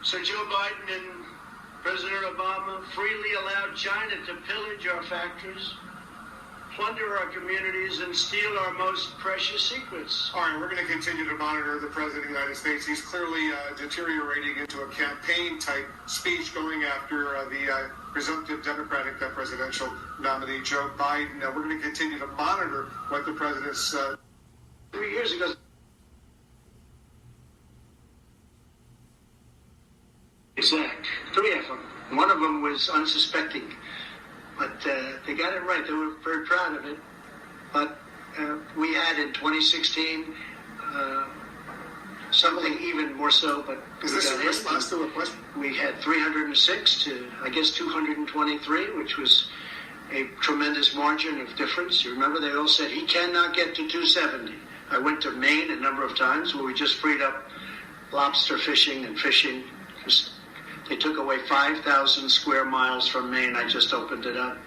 So Joe Biden and President Obama freely allowed China to pillage our factories, plunder our communities, and steal our most precious secrets. All right, we're going to continue to monitor the President of the United States. He's clearly deteriorating into a campaign-type speech going after the presumptive Democratic presidential nominee, Joe Biden. We're going to continue to monitor what the president's... 3 years ago... Exact. 3 of them. One of them was unsuspecting. But they got it right. They were very proud of it. But we had in 2016 something even more so. But is this a response to a question? We had 306 to, I guess, 223, which was a tremendous margin of difference. You remember they all said he cannot get to 270. I went to Maine a number of times where we just freed up lobster fishing and fishing. They took away 5,000 square miles from Maine. I just opened it up.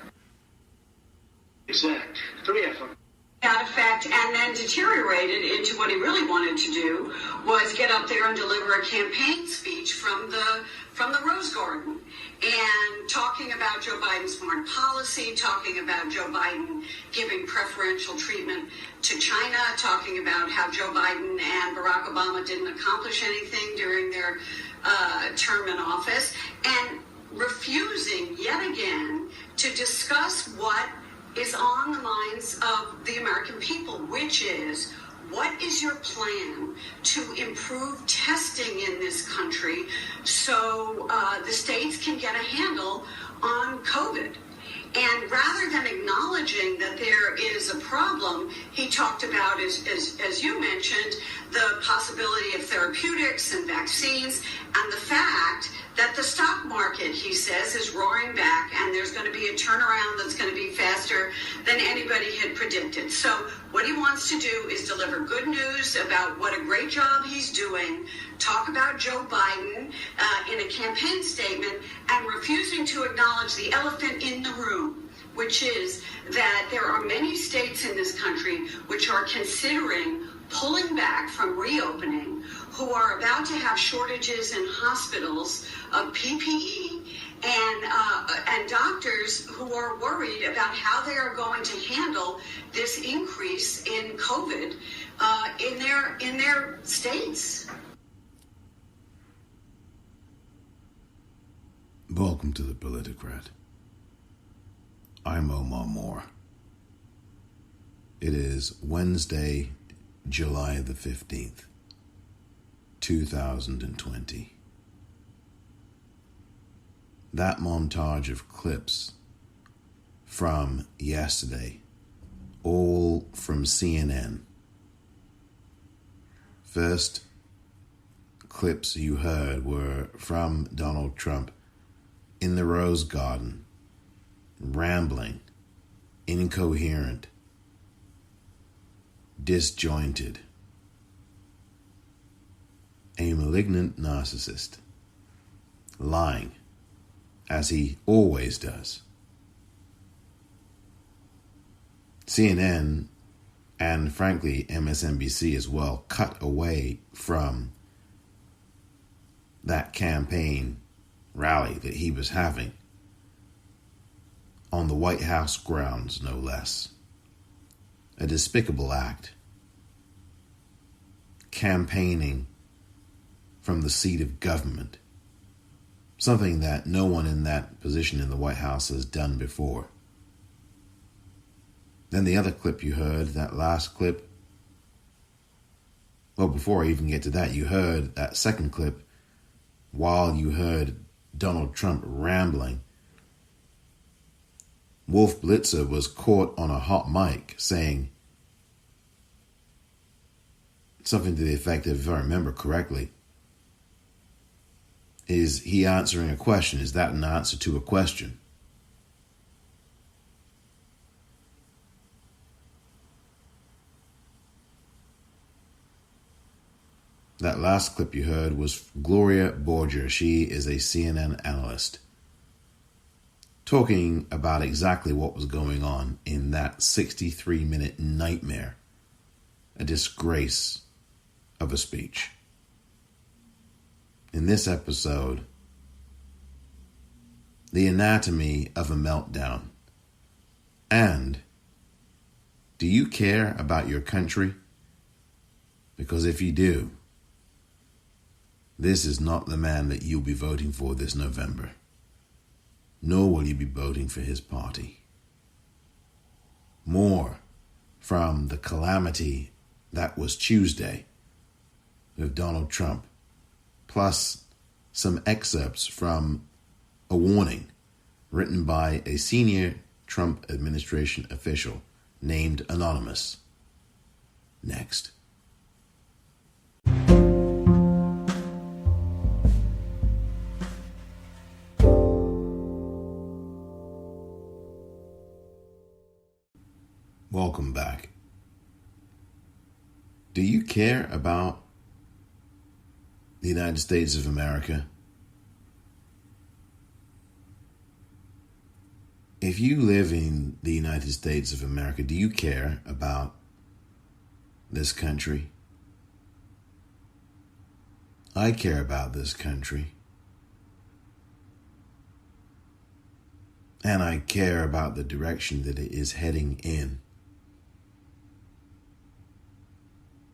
Exact. 3 of them. That effect, and then deteriorated into what he really wanted to do was get up there and deliver a campaign speech from the Rose Garden, and talking about Joe Biden's foreign policy, talking about Joe Biden giving preferential treatment to China, talking about how Joe Biden and Barack Obama didn't accomplish anything during their term in office, and refusing yet again to discuss what is on the minds of the American people, which is, what is your plan to improve testing in this country so the states can get a handle on COVID? And rather than acknowledging that there is a problem, he talked about, as you mentioned, the possibility of therapeutics and vaccines, and the fact that the stock market, he says, is roaring back, and there's going to be a turnaround that's going to be faster than anybody had predicted. So what he wants to do is deliver good news about what a great job he's doing, talk about Joe Biden in a campaign statement, and refusing to acknowledge the elephant in the room, which is that there are many states in this country which are considering pulling back from reopening, who are about to have shortages in hospitals of PPE, and doctors who are worried about how they are going to handle this increase in COVID in their states. Welcome to the Politicrat. I'm Omar Moore. It is Wednesday, July the 15th, 2020. That montage of clips from yesterday, all from CNN. First clips you heard were from Donald Trump in the Rose Garden, rambling, incoherent, disjointed, a malignant narcissist, lying, as he always does. CNN, and frankly MSNBC as well, cut away from that campaign rally that he was having on the White House grounds, no less. A despicable act. Campaigning from the seat of government. Something that no one in that position in the White House has done before. Then the other clip you heard, that last clip. Well, before I even get to that, you heard that second clip while you heard Donald Trump rambling. Wolf Blitzer was caught on a hot mic saying something to the effect of, if I remember correctly, is he answering a question? Is that an answer to a question? That last clip you heard was Gloria Borger. She is a CNN analyst, talking about exactly what was going on in that 63-minute nightmare, a disgrace of a speech. in this episode, the anatomy of a meltdown. And do you care about your country? Because if you do, this is not the man that you'll be voting for this November. Nor will you be voting for his party. More from the calamity that was Tuesday with Donald Trump, plus some excerpts from a warning written by a senior Trump administration official named Anonymous. Next. Welcome back. Do you care about the United States of America? If you live in the United States of America, do you care about this country? I care about this country. And I care about the direction that it is heading in.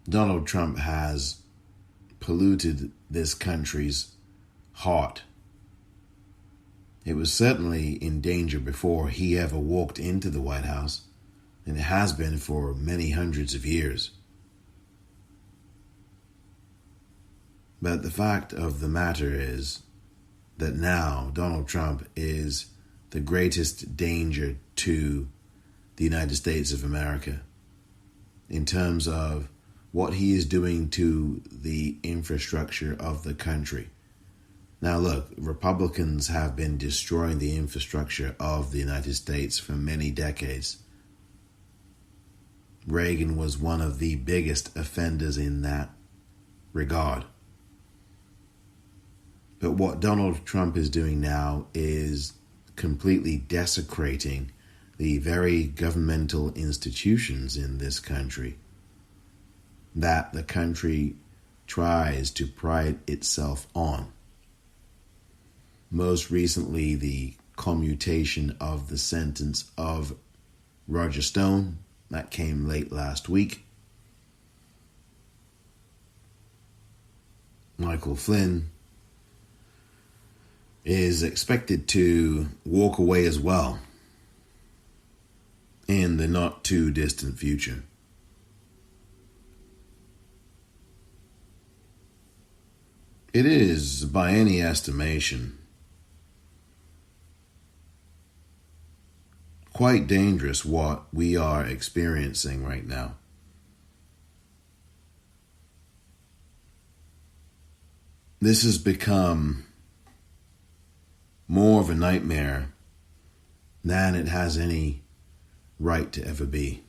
Donald Trump has polluted this country's heart. It was certainly in danger before he ever walked into the White House, and it has been for many hundreds of years. But the fact of the matter is that now Donald Trump is the greatest danger to the United States of America in terms of what he is doing to the infrastructure of the country. Now look, Republicans have been destroying the infrastructure of the United States for many decades. Reagan was one of the biggest offenders in that regard. But what Donald Trump is doing now is completely desecrating the very governmental institutions in this country that the country tries to pride itself on. Most recently, the commutation of the sentence of Roger Stone, that came late last week. Michael Flynn is expected to walk away as well in the not too distant future. It is, by any estimation, quite dangerous what we are experiencing right now. This has become more of a nightmare than it has any right to ever be.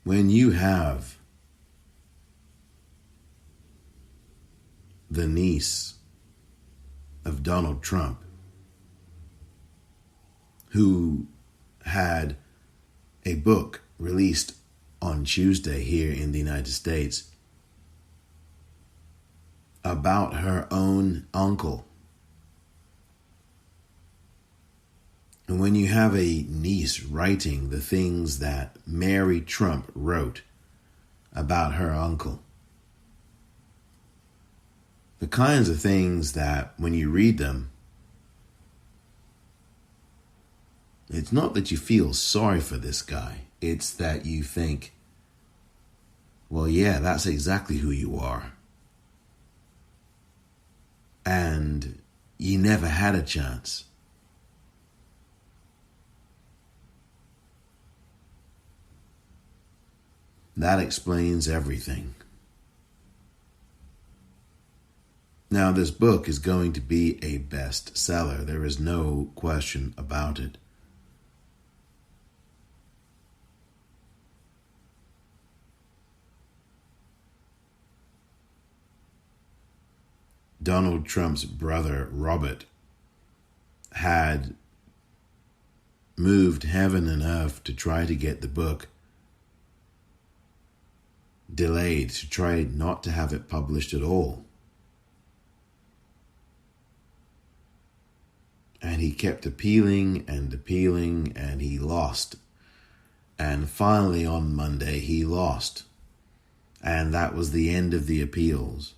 When you have the niece of Donald Trump, who had a book released on Tuesday here in the United States about her own uncle. And when you have a niece writing the things that Mary Trump wrote about her uncle, the kinds of things that when you read them, it's not that you feel sorry for this guy. It's that you think, well, yeah, that's exactly who you are. And you never had a chance. That explains everything. Now, this book is going to be a bestseller. There is no question about it. Donald Trump's brother, Robert, had moved heaven and earth to try to get the book delayed, to try not to have it published at all. And he kept appealing, and he lost. And finally on Monday, he lost. And that was the end of the appeals.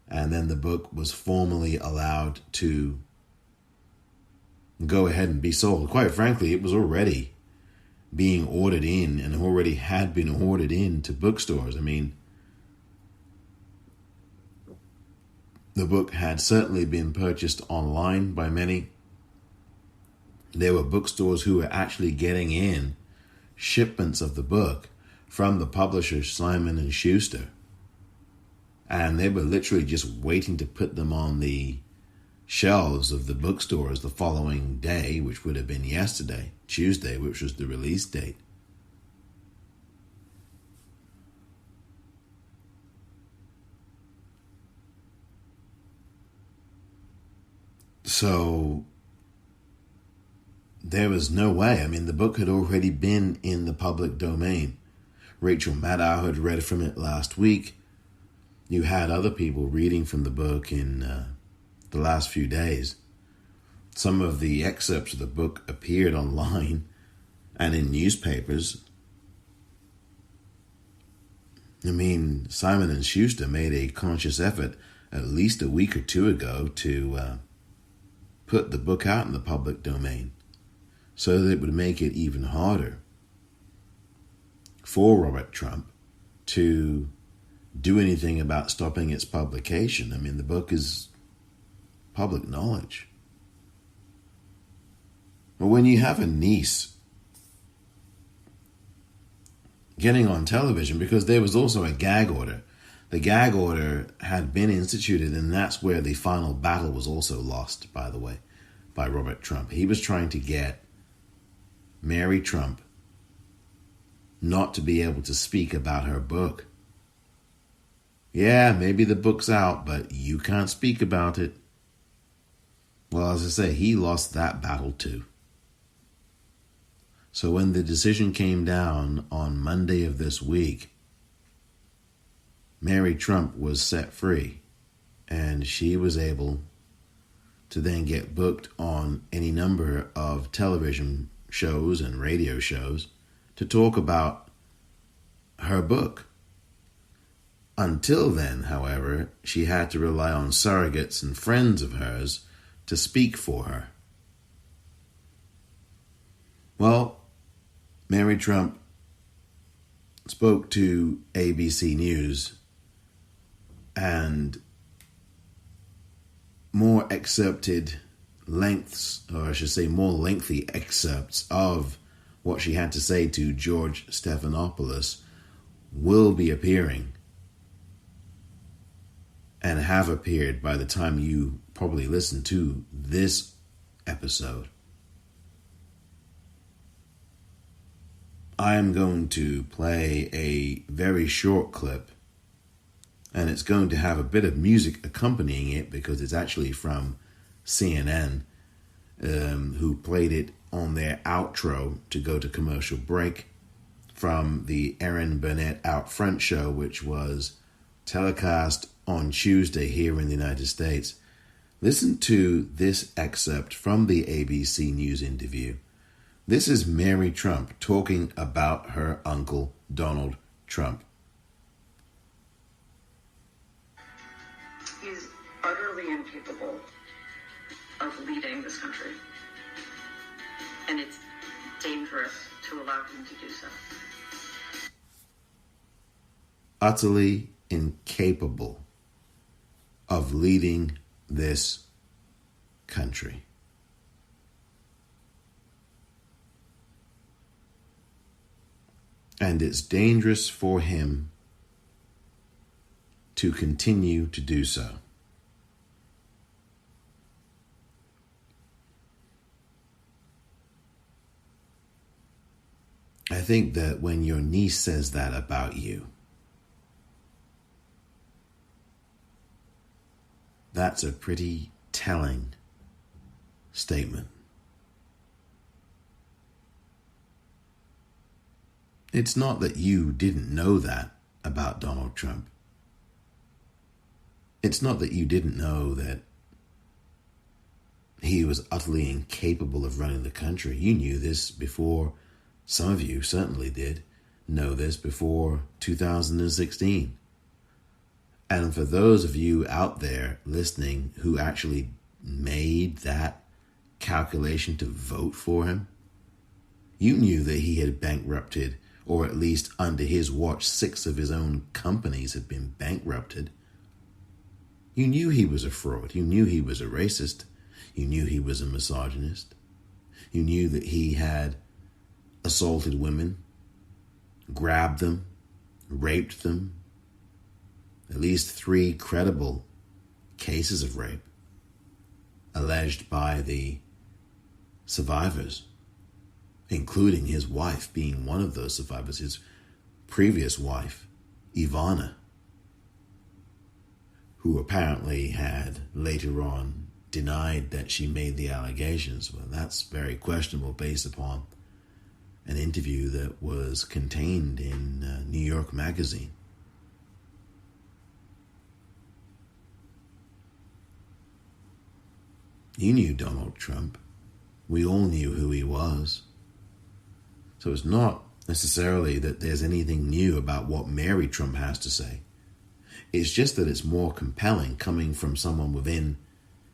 And then the book was formally allowed to go ahead and be sold. Quite frankly, it was already being ordered in, and already had been ordered in to bookstores. I mean, the book had certainly been purchased online by many. There were bookstores who were actually getting in shipments of the book from the publisher Simon & Schuster. And they were literally just waiting to put them on the shelves of the bookstores the following day, which would have been yesterday, Tuesday, which was the release date. So there was no way. I mean, the book had already been in the public domain. Rachel Maddow had read from it last week. You had other people reading from the book in the last few days. Some of the excerpts of the book appeared online and in newspapers. I mean, Simon & Schuster made a conscious effort at least a week or two ago to put the book out in the public domain so that it would make it even harder for Robert Trump to do anything about stopping its publication. I mean, the book is public knowledge. But when you have a niece getting on television, because there was also a gag order. The gag order had been instituted, and that's where the final battle was also lost, by the way, by Robert Trump. He was trying to get Mary Trump not to be able to speak about her book. Yeah, maybe the book's out, but you can't speak about it. Well, as I say, he lost that battle too. So when the decision came down on Monday of this week, Mary Trump was set free, and she was able to then get booked on any number of television shows and radio shows to talk about her book. Until then, however, she had to rely on surrogates and friends of hers to speak for her. Well, Mary Trump spoke to ABC News, and more excerpted lengths, or I should say more lengthy excerpts of what she had to say to George Stephanopoulos will be appearing and have appeared by the time you probably listen to this episode. I am going to play a very short clip, and it's going to have a bit of music accompanying it because it's actually from CNN, who played it on their outro to go to commercial break from the Erin Burnett Out Front show, which was telecast on Tuesday here in the United States. Listen to this excerpt from the ABC News interview. This is Mary Trump talking about her uncle, Donald Trump. He's utterly incapable of leading this country. And it's dangerous to allow him to do so. Utterly incapable of leading this country. And it's dangerous for him to continue to do so. I think that when your niece says that about you, That's a pretty telling statement. It's not that you didn't know that about Donald Trump. It's not that you didn't know that he was utterly incapable of running the country. You knew this before. Some of you certainly did know this before 2016. And for those of you out there listening who actually made that calculation to vote for him, you knew that he had bankrupted, or at least under his watch, 6 of his own companies had been bankrupted. You knew he was a fraud. You knew he was a racist. You knew he was a misogynist. You knew that he had assaulted women, grabbed them, raped them. At least 3 credible cases of rape alleged by the survivors, including his wife being one of those survivors, his previous wife, Ivana, who apparently had later on denied that she made the allegations. Well, that's very questionable based upon an interview that was contained in New York Magazine. You knew Donald Trump. We all knew who he was. So it's not necessarily that there's anything new about what Mary Trump has to say. It's just that it's more compelling coming from someone within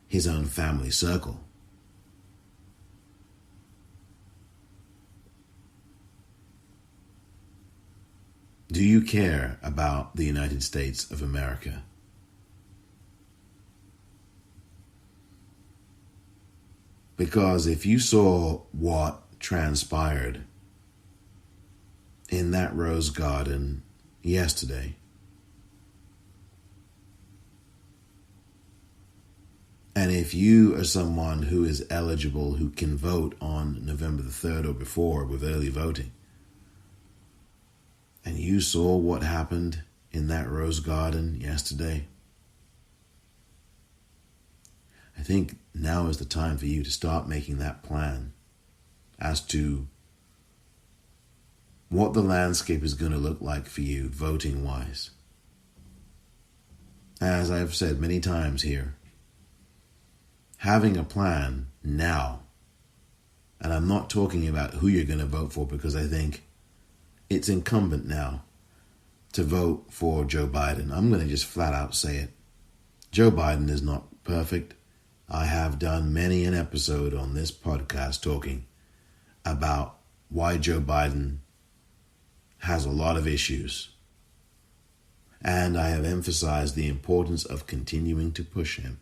his own family circle. Do you care about the United States of America? Because if you saw what transpired in that rose garden yesterday, and if you are someone who is eligible, who can vote on November the 3rd or before with early voting, and you saw what happened in that rose garden yesterday, I think now is the time for you to start making that plan as to what the landscape is going to look like for you voting-wise. As I've said many times here, having a plan now, and I'm not talking about who you're going to vote for, because I think it's incumbent now to vote for Joe Biden. I'm going to just flat out say it. Joe Biden is not perfect. I have done many an episode on this podcast talking about why Joe Biden has a lot of issues. And I have emphasized the importance of continuing to push him,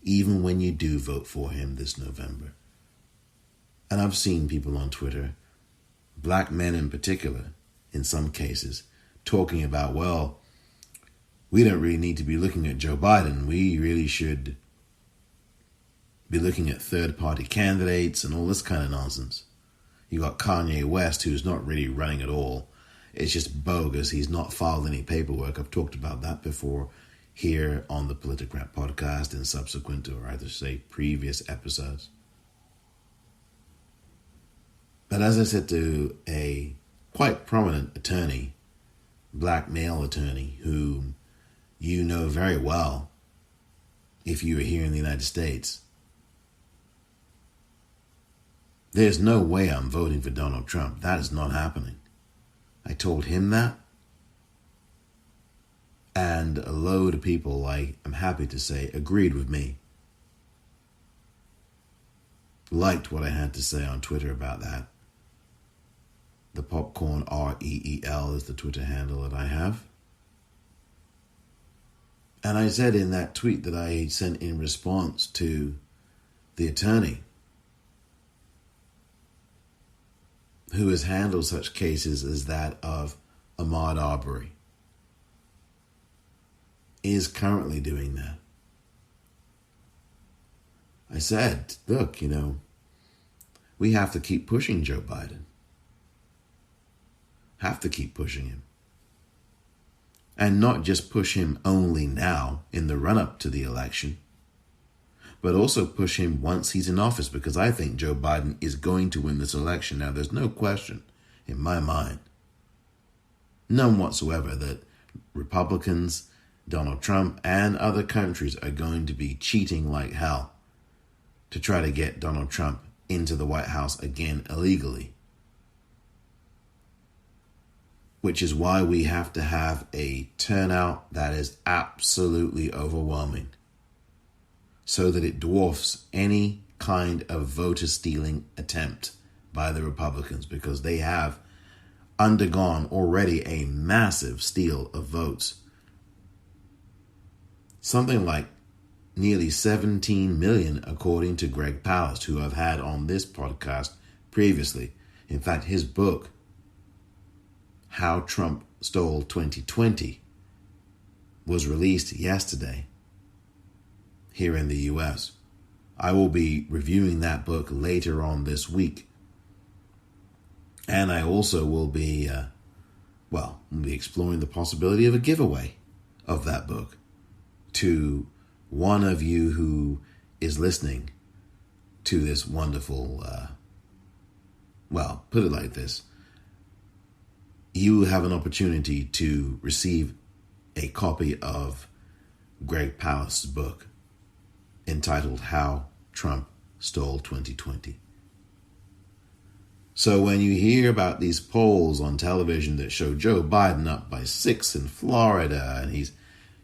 even when you do vote for him this November. And I've seen people on Twitter, black men in particular, in some cases, talking about, well, we don't really need to be looking at Joe Biden. We really should be looking at third-party candidates and all this kind of nonsense. You got Kanye West, who's not really running at all. It's just bogus. He's not filed any paperwork. I've talked about that before here on the Politicrat podcast in subsequent, or either say previous episodes. But as I said to a quite prominent attorney, black male attorney, whom you know very well if you are here in the United States, there's no way I'm voting for Donald Trump. That is not happening. I told him that. And a load of people, I'm happy to say, agreed with me. Liked what I had to say on Twitter about that. The Popcorn REEL is the Twitter handle that I have. And I said in that tweet that I sent in response to the attorney who has handled such cases as that of Ahmaud Arbery, is currently doing that. I said, look, we have to keep pushing Joe Biden. Have to keep pushing him. And not just push him only now in the run-up to the election, but also push him once he's in office, because I think Joe Biden is going to win this election. Now, there's no question in my mind, none whatsoever, that Republicans, Donald Trump, and other countries are going to be cheating like hell to try to get Donald Trump into the White House again illegally. Which is why we have to have a turnout that is absolutely overwhelming, so that it dwarfs any kind of voter stealing attempt by the Republicans, because they have undergone already a massive steal of votes. Something like nearly 17 million, according to Greg Palast, who I've had on this podcast previously. In fact, his book, How Trump Stole 2020, was released yesterday here in the US. I will be reviewing that book later on this week. And I also will be, exploring the possibility of a giveaway of that book to one of you who is listening to this wonderful, put it like this. You have an opportunity to receive a copy of Greg Palast's book entitled How Trump Stole 2020. So when you hear about these polls on television that show Joe Biden up by 6 in Florida, and he's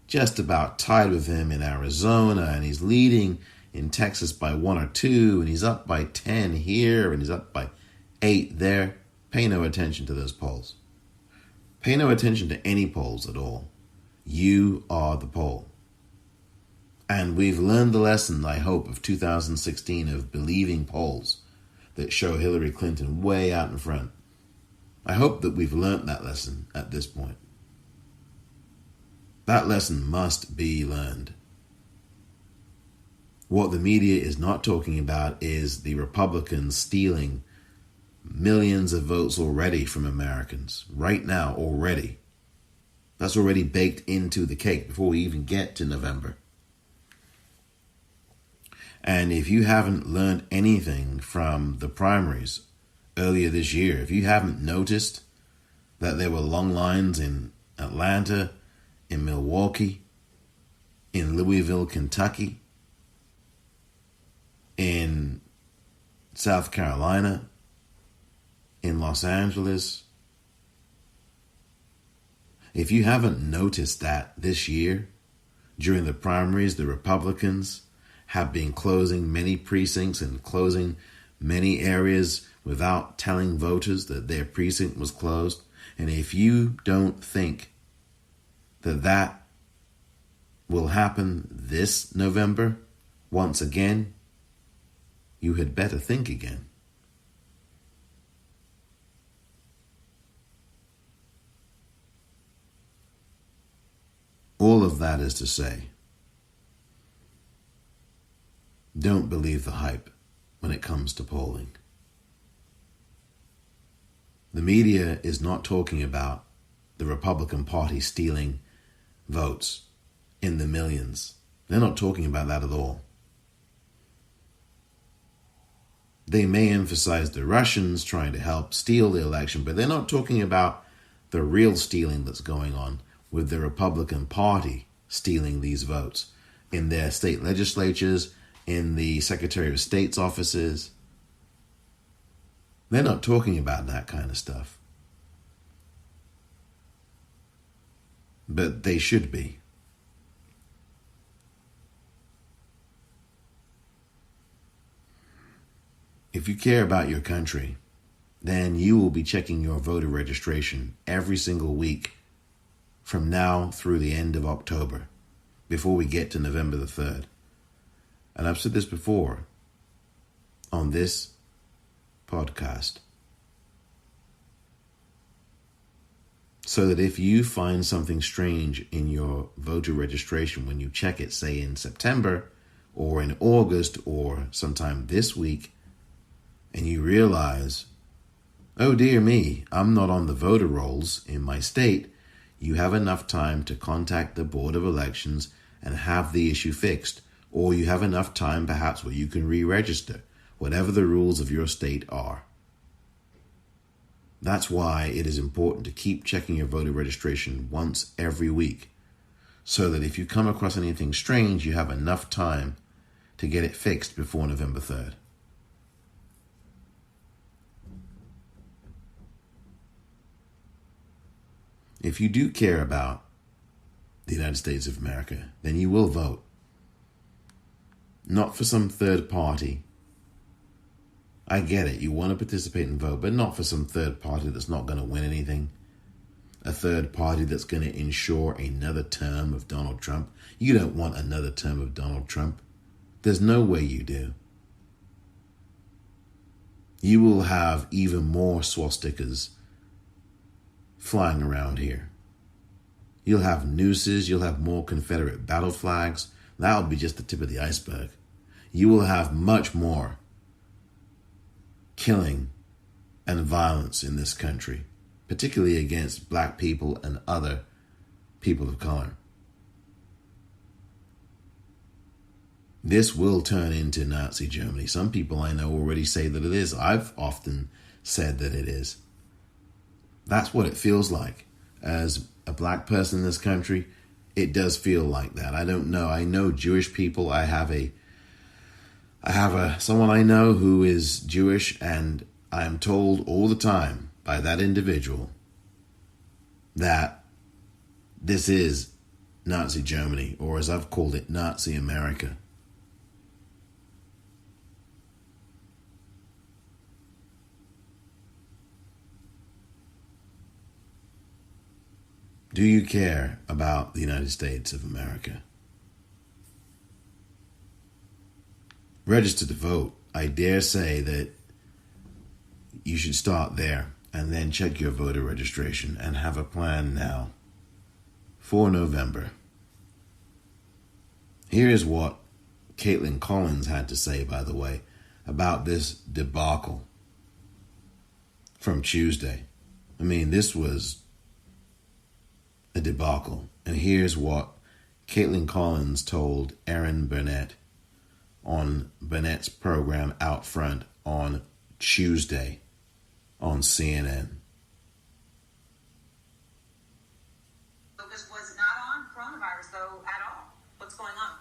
just about tied with him in Arizona, and he's leading in Texas by 1 or 2, and he's up by 10 here, and he's up by 8 there, pay no attention to those polls. Pay no attention to any polls at all. You are the poll. And we've learned the lesson, I hope, of 2016 of believing polls that show Hillary Clinton way out in front. I hope that we've learned that lesson at this point. That lesson must be learned. What the media is not talking about is the Republicans stealing millions of votes already from Americans. Right now, already. That's already baked into the cake before we even get to November. And if you haven't learned anything from the primaries earlier this year, if you haven't noticed that there were long lines in Atlanta, in Milwaukee, in Louisville, Kentucky, in South Carolina, in Los Angeles, if you haven't noticed that this year, during the primaries, the Republicans have been closing many precincts and closing many areas without telling voters that their precinct was closed. And if you don't think that that will happen this November, once again, you had better think again. All of that is to say, don't believe the hype when it comes to polling. The media is not talking about the Republican Party stealing votes in the millions. They're not talking about that at all. They may emphasize the Russians trying to help steal the election, but they're not talking about the real stealing that's going on with the Republican Party stealing these votes in their state legislatures, in the Secretary of State's offices. They're not talking about that kind of stuff. But they should be. If you care about your country, then you will be checking your voter registration every single week from now through the end of October, before we get to November the 3rd. And I've said this before on this podcast. So that if you find something strange in your voter registration when you check it, say in September or in August or sometime this week, and you realize, oh dear me, I'm not on the voter rolls in my state, you have enough time to contact the Board of Elections and have the issue fixed. or you have enough time perhaps where you can re-register, whatever the rules of your state are. That's why it is important to keep checking your voter registration once every week, so that if you come across anything strange, you have enough time to get it fixed before November 3rd. If you do care about the United States of America, then you will vote. Not for some third party. I get it, you want to participate and vote, but not for some third party that's not going to win anything. A third party that's going to ensure another term of Donald Trump. You don't want another term of Donald Trump. There's no way you do. You will have even more swastikas flying around here. You'll have nooses, you'll have more Confederate battle flags. That'll be just the tip of the iceberg. You will have much more killing and violence in this country, particularly against black people and other people of color. This will turn into Nazi Germany. Some people I know already say that it is. I've often said that it is. That's what it feels like. As a black person in this country, it does feel like that. I don't know. I know Jewish people. I have someone I know who is Jewish, and I am told all the time by that individual that this is Nazi Germany, or as I've called it, Nazi America. Do you care about the United States of America? Register to vote. I dare say that you should start there and then check your voter registration and have a plan now for November. Here's what Caitlin Collins had to say, by the way, about this debacle from Tuesday. I mean, this was a debacle. And here's what Caitlin Collins told Erin Burnett on Burnett's program Out Front on Tuesday on CNN. Focus was not on coronavirus, though, at all. What's going on?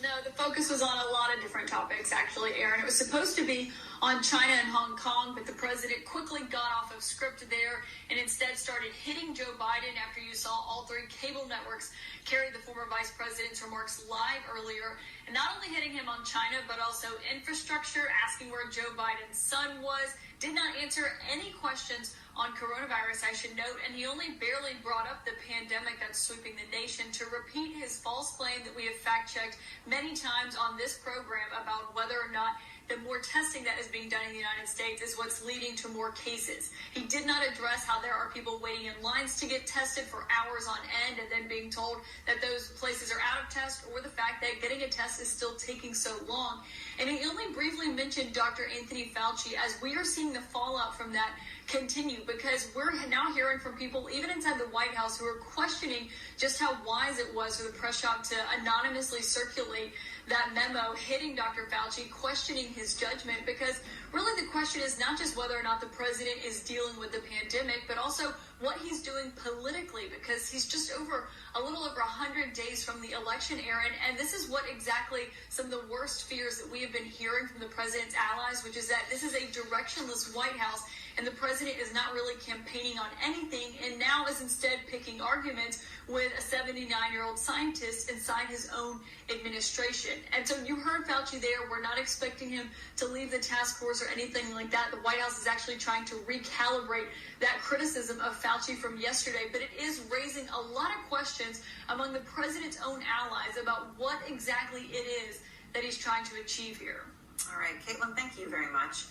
No, the focus was on a lot of different topics, actually, Aaron. It was supposed to be on China and Hong Kong, but the president quickly got off of script there and instead started hitting Joe Biden after you saw all three cable networks carry the former vice president's remarks live earlier. And not only hitting him on China, but also infrastructure, asking where Joe Biden's son was, did not answer any questions on coronavirus, I should note, and he only barely brought up the pandemic that's sweeping the nation to repeat his false claim that we have fact-checked many times on this program about whether or not the more testing that is being done in the United States is what's leading to more cases. He did not address how there are people waiting in lines to get tested for hours on end and then being told that those places are out of test, or the fact that getting a test is still taking so long. And he only briefly mentioned Dr. Anthony Falchi, as we are seeing the fallout from that continue, because we're now hearing from people even inside the White House who are questioning just how wise it was for the press shop to anonymously circulate that memo hitting Dr. Falchi, questioning his judgment, because really the question is not just whether or not the president is dealing with the pandemic, but also what he's doing politically, because he's just a little over 100 days from the election, Aaron, and this is what exactly some of the worst fears that we have been hearing from the president's allies, which is that this is a directionless White House, and the president is not really campaigning on anything, and now is instead picking arguments with a 79-year-old scientist inside his own administration. And so you heard Fauci there. We're not expecting him to leave the task force or anything like that. The White House is actually trying to recalibrate that criticism of Fauci from yesterday, but it is raising a lot of questions among the president's own allies about what exactly it is that he's trying to achieve here. All right, Caitlin, thank you very much.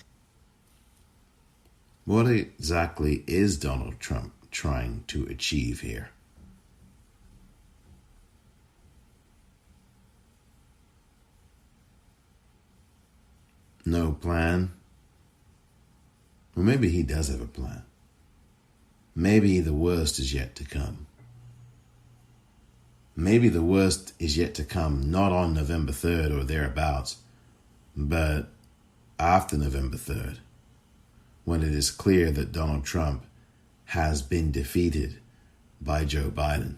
What exactly is Donald Trump trying to achieve here? No plan? Well, maybe he does have a plan. Maybe the worst is yet to come. maybe the worst is yet to come, not on November 3rd or thereabouts, but after November 3rd, when it is clear that Donald Trump has been defeated by Joe Biden.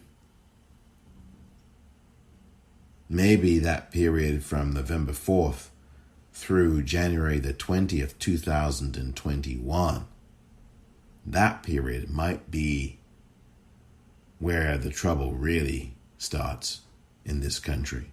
Maybe that period from November 4th through January the 20th, 2021, that period might be where the trouble really starts in this country.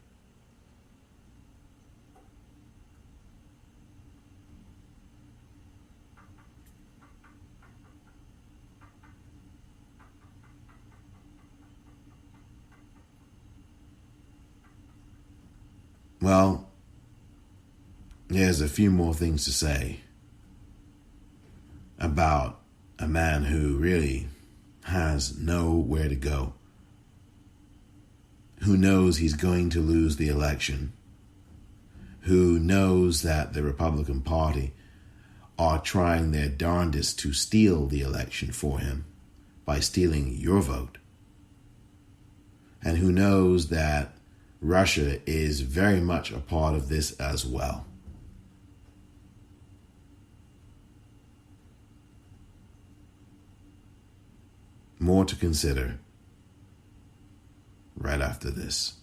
Well, there's a few more things to say about a man who really has nowhere to go, who knows he's going to lose the election, who knows that the Republican Party are trying their darndest to steal the election for him by stealing your vote, and who knows that Russia is very much a part of this as well. More to consider right after this.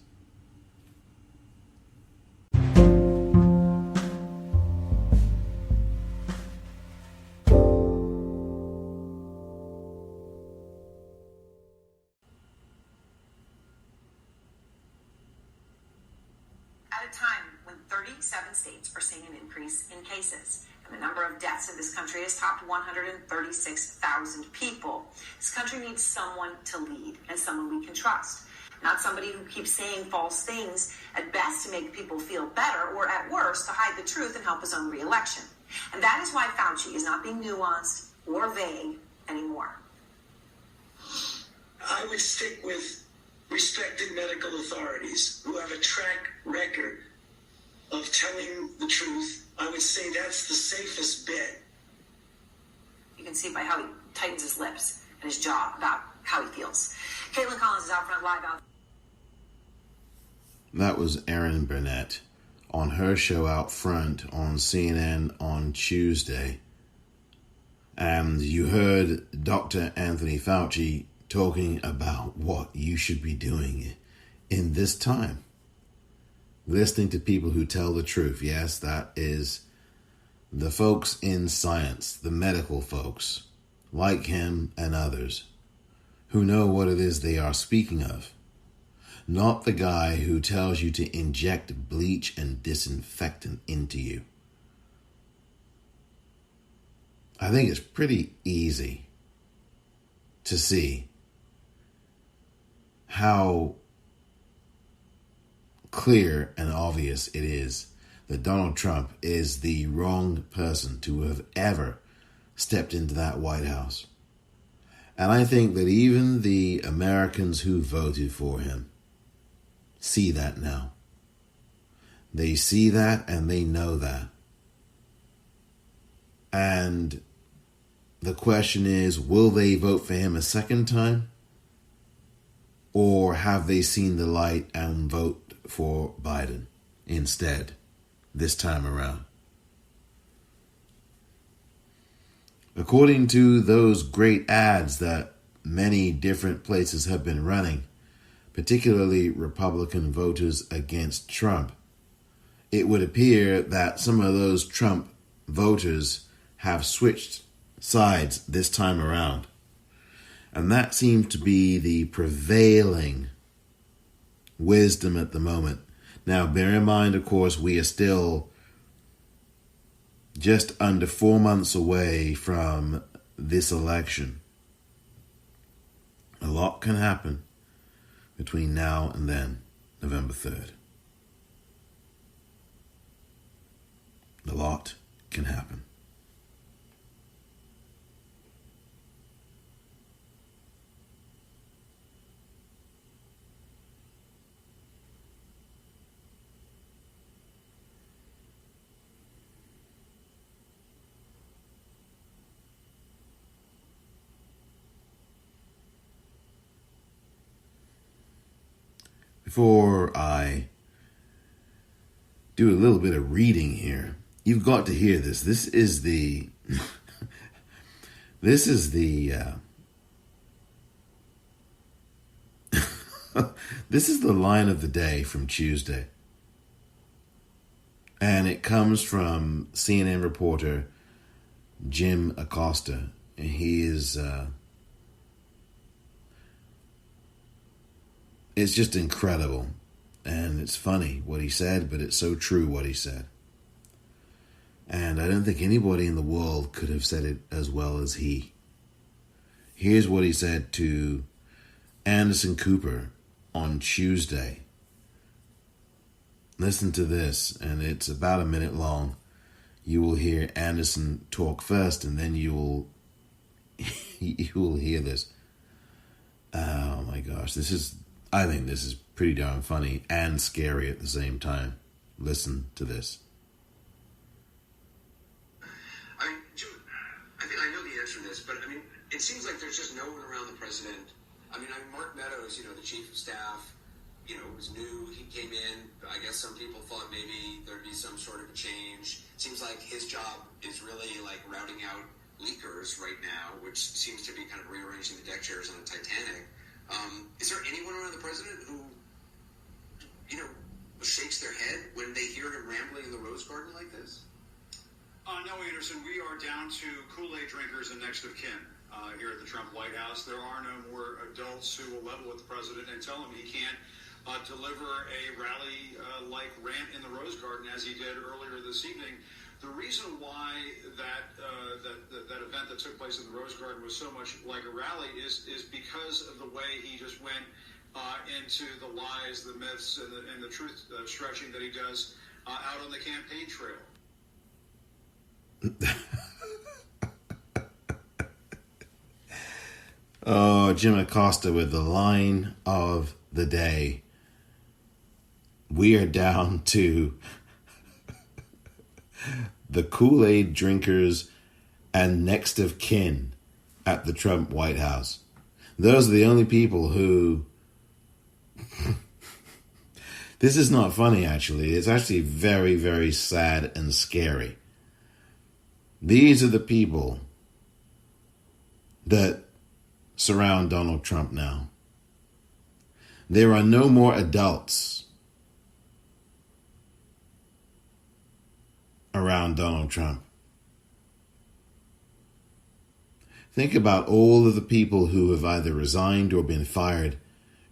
At a time when 37 states are seeing an increase in cases, and the number of deaths in this country has topped 136,000 people. This country needs someone to lead and someone we can trust. Not somebody who keeps saying false things, at best to make people feel better, or at worst to hide the truth and help his own re-election. And that is why Fauci is not being nuanced or vague anymore. I would stick with respected medical authorities who have a track record of telling the truth. I would say that's the safest bet. You can see by how he tightens his lips and his jaw about how he feels. Caitlin Collins is out front live out. That was Erin Burnett on her show Out Front on CNN on Tuesday. And you heard Dr. Anthony Falchi talking about what you should be doing in this time. Listening to people who tell the truth. Yes, that is the folks in science, the medical folks, like him and others, who know what it is they are speaking of. Not the guy who tells you to inject bleach and disinfectant into you. I think it's pretty easy to see how clear and obvious it is that Donald Trump is the wrong person to have ever stepped into that White House. And I think that even the Americans who voted for him see that now. They see that and they know that. And the question is, will they vote for him a second time? Or have they seen the light and vote for Biden instead this time around? According to those great ads that many different places have been running, particularly Republican voters against Trump, it would appear that some of those Trump voters have switched sides this time around. And that seems to be the prevailing wisdom at the moment. Now, bear in mind, of course, we are still just under 4 months away from this election. A lot can happen between now and then, November 3rd. A lot can happen. before I do a little bit of reading here, you've got to hear this. This is the this is the this is the line of the day from Tuesday. And it comes from CNN reporter Jim Acosta. And he is it's just incredible. And it's funny what he said, but it's so true what he said. And I don't think anybody in the world could have said it as well as he. Here's what he said to Anderson Cooper on Tuesday. Listen to this, and it's about a minute long. You will hear Anderson talk first, and then you will hear this. Oh my gosh, I think this is pretty darn funny and scary at the same time. Listen to this. I mean, Jim, I think I know the answer to this, but I mean, it seems like there's just no one around the president. I mean, Mark Meadows, the chief of staff, was new. He came in. I guess some people thought maybe there'd be some sort of a change. Seems like his job is really like routing out leakers right now, which seems to be kind of rearranging the deck chairs on the Titanic. Is there anyone around the president who, shakes their head when they hear him rambling in the Rose Garden like this? No, Anderson, we are down to Kool-Aid drinkers and next of kin here at the Trump White House. There are no more adults who will level with the president and tell him he can't deliver a rally-like rant in the Rose Garden as he did earlier this evening. The reason why that event that took place in the Rose Garden was so much like a rally is because of the way he just went into the lies, the myths, and the truth stretching that he does out on the campaign trail. Oh, Jim Acosta with the line of the day. We are down to the Kool-Aid drinkers and next of kin at the Trump White House. Those are the only people who... This is not funny, actually. It's actually very, very sad and scary. These are the people that surround Donald Trump now. There are no more adults around Donald Trump. Think about all of the people who have either resigned or been fired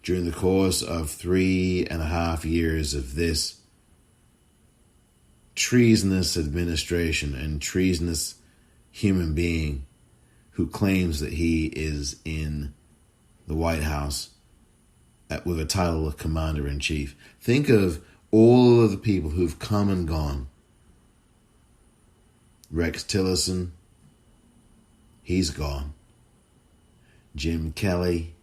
during the course of 3.5 years of this treasonous administration and treasonous human being who claims that he is in the White House with a title of Commander-in-Chief. Think of all of the people who've come and gone. Rex Tillerson, he's gone. Jim Kelly,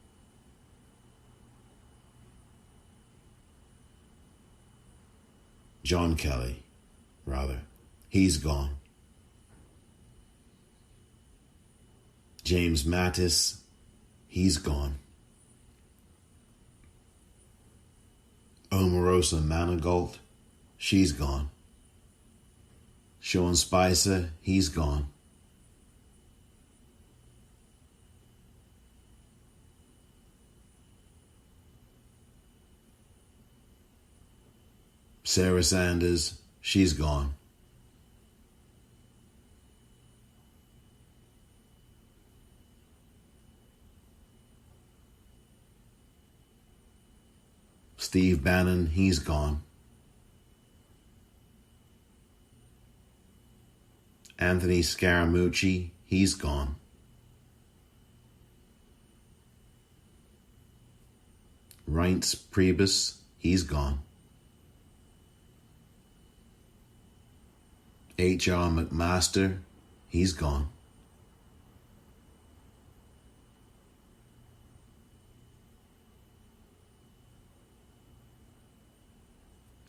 John Kelly, rather, he's gone. James Mattis, he's gone. Omarosa Manigault, she's gone. Sean Spicer, he's gone. Sarah Sanders, she's gone. Steve Bannon, he's gone. Anthony Scaramucci, he's gone. Reince Priebus, he's gone. H.R. McMaster, he's gone.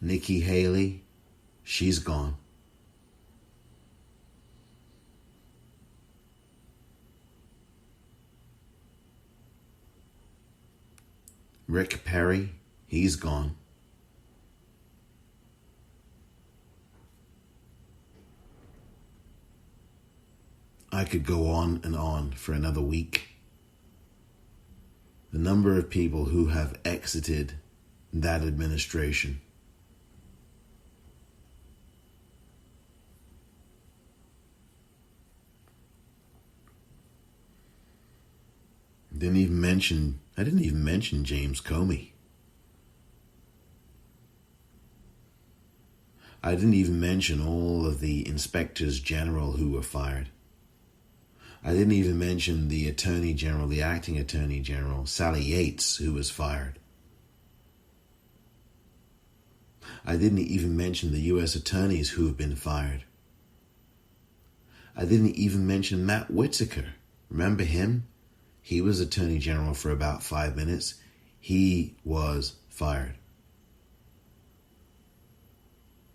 Nikki Haley, she's gone. Rick Perry, He's gone. I could go on and on for another week. The number of people who have exited that administration. I didn't even mention James Comey. I didn't even mention all of the inspectors general who were fired. I didn't even mention the Attorney General, the acting Attorney General, Sally Yates, who was fired. I didn't even mention the U.S. attorneys who have been fired. I didn't even mention Matt Whitaker. Remember him? He was Attorney General for about 5 minutes. He was fired.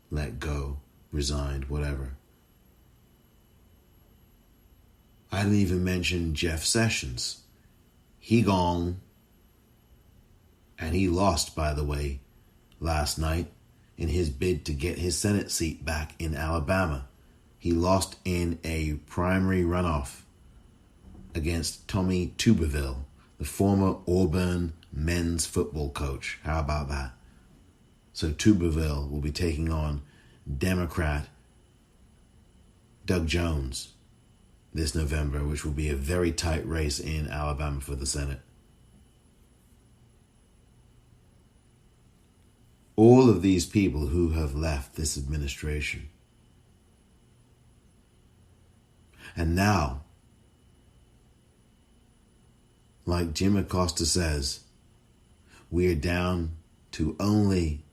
Let go, resigned, whatever. I didn't even mention Jeff Sessions. He gone. And he lost, by the way, last night in his bid to get his Senate seat back in Alabama. He lost in a primary runoff against Tommy Tuberville, the former Auburn men's football coach. How about that? So Tuberville will be taking on Democrat Doug Jones this November, which will be a very tight race in Alabama for the Senate. All of these people who have left this administration. And now, like Jim Acosta says, we are down to only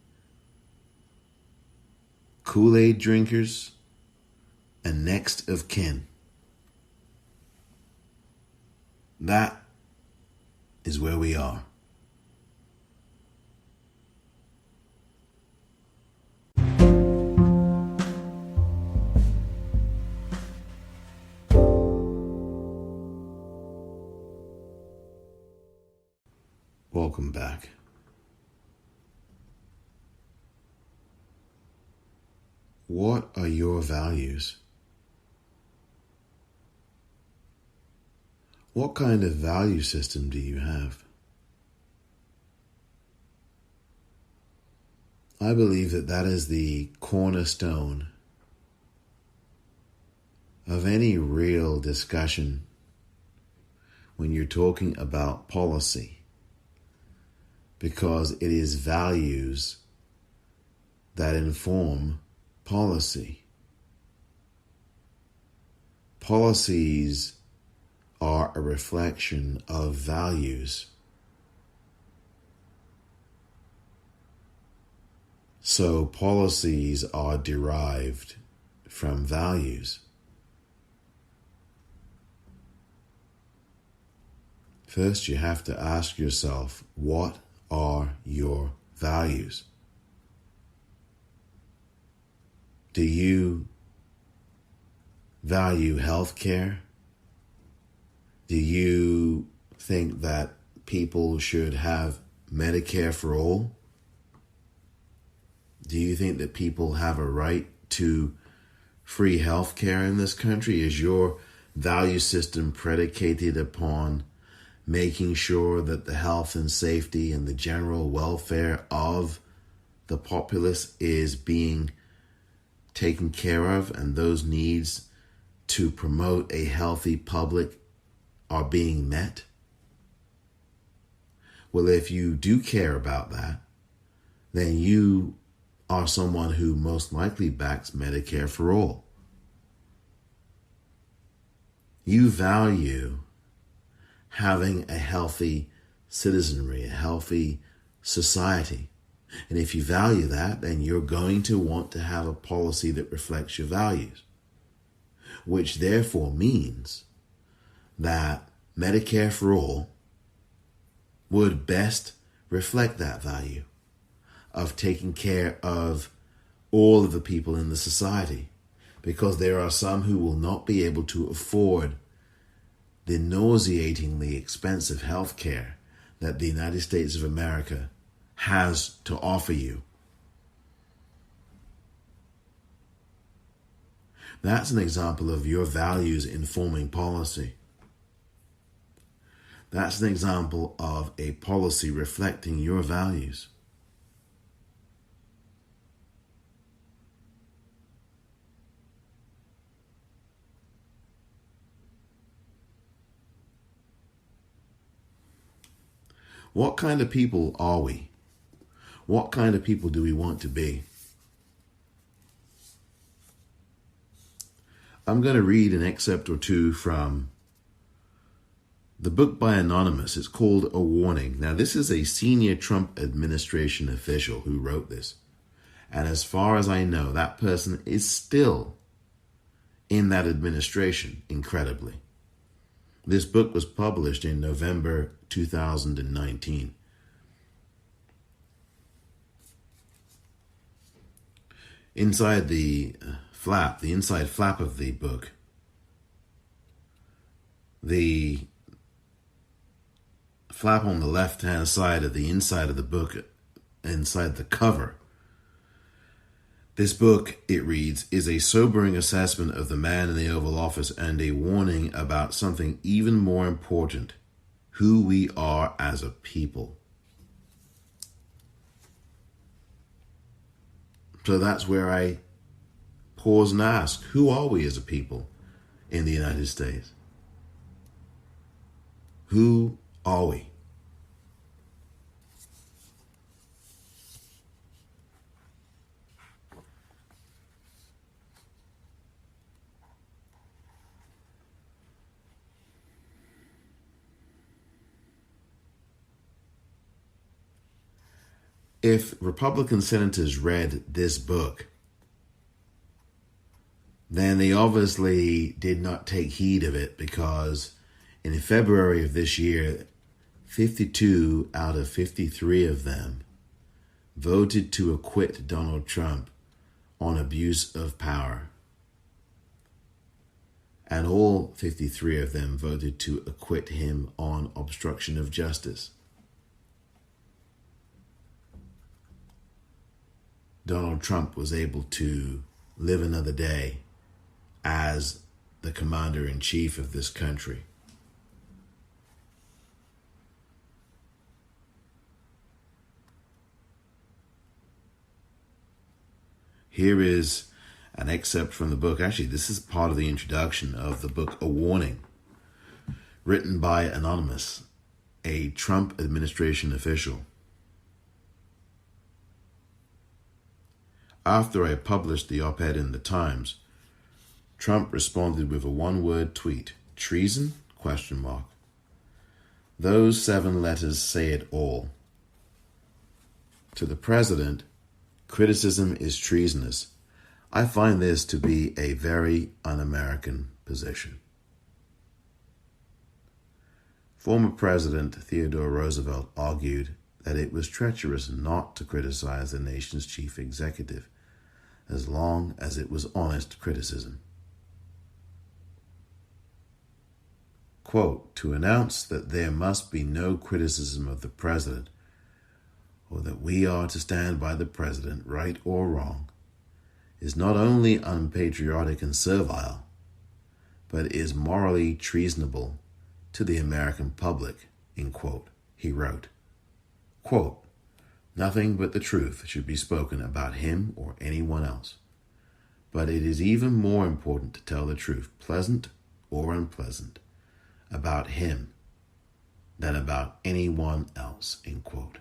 Kool-Aid drinkers and next of kin. That is where we are. Welcome back. What are your values? What kind of value system do you have? I believe that is the cornerstone of any real discussion when you're talking about policy, because it is values that inform policy. Policies are a reflection of values. So policies are derived from values. First, you have to ask yourself, what are your values? Do you value health care? Do you think that people should have Medicare for all? Do you think that people have a right to free health care in this country? Is your value system predicated upon making sure that the health and safety and the general welfare of the populace is being taken care of, and those needs to promote a healthy public are being met? Well, if you do care about that, then you are someone who most likely backs Medicare for all. You value having a healthy citizenry, a healthy society. And if you value that, then you're going to want to have a policy that reflects your values, which therefore means that Medicare for all would best reflect that value of taking care of all of the people in the society, because there are some who will not be able to afford the nauseatingly expensive health care that the United States of America has to offer you. That's an example of your values informing policy. That's an example of a policy reflecting your values. What kind of people are we? What kind of people do we want to be? I'm going to read an excerpt or two from the book by Anonymous. It's called A Warning. Now, this is a senior Trump administration official who wrote this. And as far as I know, that person is still in that administration, incredibly. This book was published in November 2019. Inside the inside flap of the book, the flap on the left-hand side of the inside of the book, inside the cover, this book, it reads, is a sobering assessment of the man in the Oval Office and a warning about something even more important, who we are as a people. So that's where I pause and ask, who are we as a people in the United States? Who are we? If Republican senators read this book, then they obviously did not take heed of it, because in February of this year, 52 out of 53 of them voted to acquit Donald Trump on abuse of power. And all 53 of them voted to acquit him on obstruction of justice. Donald Trump was able to live another day as the commander-in-chief of this country. Here is an excerpt from the book. Actually, this is part of the introduction of the book, A Warning, written by Anonymous, a Trump administration official. After I published the op-ed in the Times, Trump responded with a one-word tweet, treason? ? Those 7 letters say it all. To the president, criticism is treasonous. I find this to be a very un-American position. Former President Theodore Roosevelt argued that it was treacherous not to criticize the nation's chief executive, as long as it was honest criticism. Quote, to announce that there must be no criticism of the president, or that we are to stand by the president, right or wrong, is not only unpatriotic and servile, but is morally treasonable to the American public, end quote, he wrote. Quote, nothing but the truth should be spoken about him or anyone else. But it is even more important to tell the truth, pleasant or unpleasant, about him than about anyone else, end quote.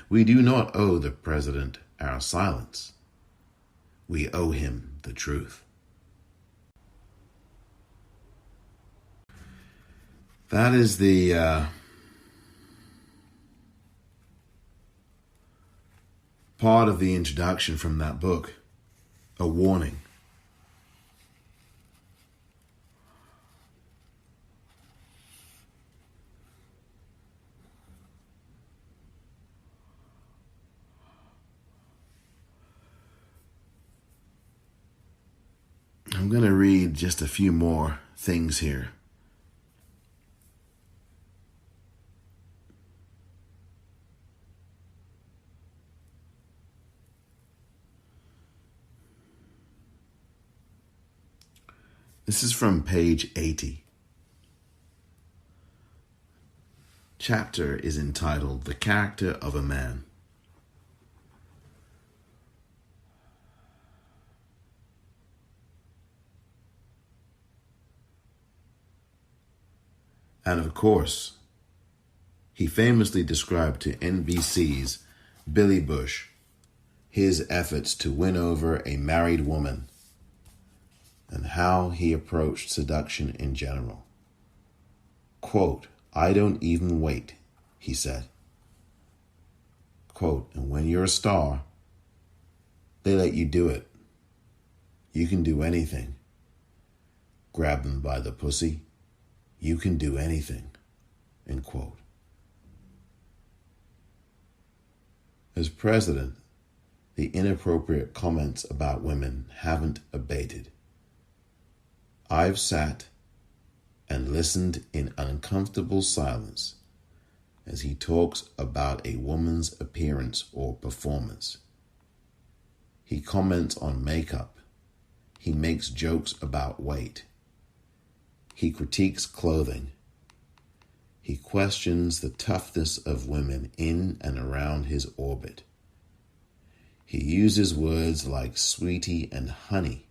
We do not owe the president our silence. We owe him the truth. That is the part of the introduction from that book, A Warning. I'm going to read just a few more things here. This is from page 80. Chapter is entitled The Character of a Man. And of course, he famously described to NBC's Billy Bush his efforts to win over a married woman and how he approached seduction in general. Quote, "I don't even wait," he said. Quote, "And when you're a star, they let you do it. You can do anything. Grab them by the pussy. You can do anything." End quote. As president, the inappropriate comments about women haven't abated. I've sat and listened in uncomfortable silence as he talks about a woman's appearance or performance. He comments on makeup. He makes jokes about weight. He critiques clothing. He questions the toughness of women in and around his orbit. He uses words like sweetie and honey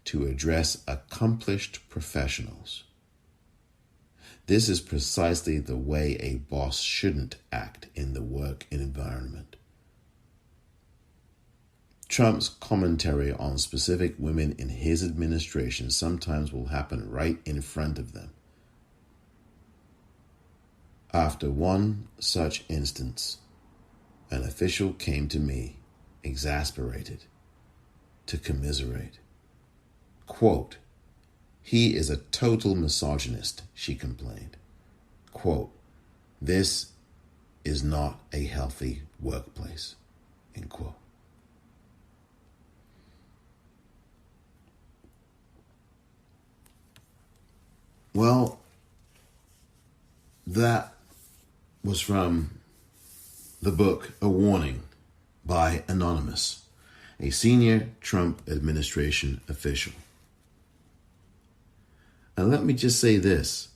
to address accomplished professionals. This is precisely the way a boss shouldn't act in the work environment. Trump's commentary on specific women in his administration sometimes will happen right in front of them. After one such instance, an official came to me, exasperated, to commiserate. Quote, "He is a total misogynist," she complained. Quote, "This is not a healthy workplace." End quote. Well, that was from the book A Warning by Anonymous, a senior Trump administration official. And let me just say this.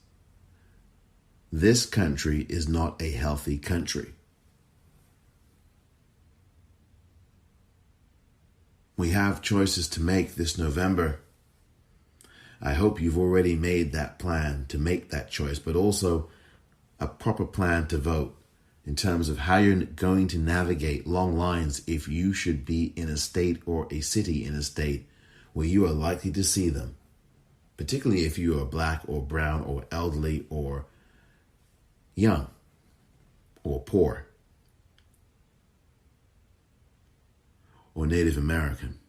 This country is not a healthy country. We have choices to make this November. I hope you've already made that plan to make that choice, but also a proper plan to vote in terms of how you're going to navigate long lines if you should be in a state or a city in a state where you are likely to see them, particularly if you are black or brown or elderly or young or poor or Native American.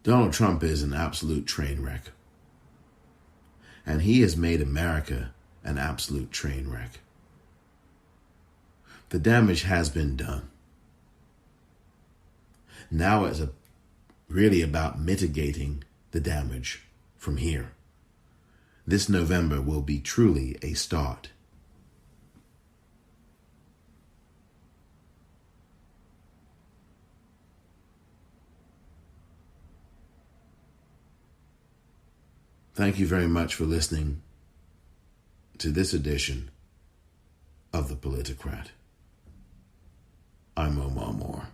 Donald Trump is an absolute train wreck. And he has made America an absolute train wreck. The damage has been done. Now it's really about mitigating the damage from here. This November will be truly a start. Thank you very much for listening to this edition of The Politicrat. I'm Omar Moore.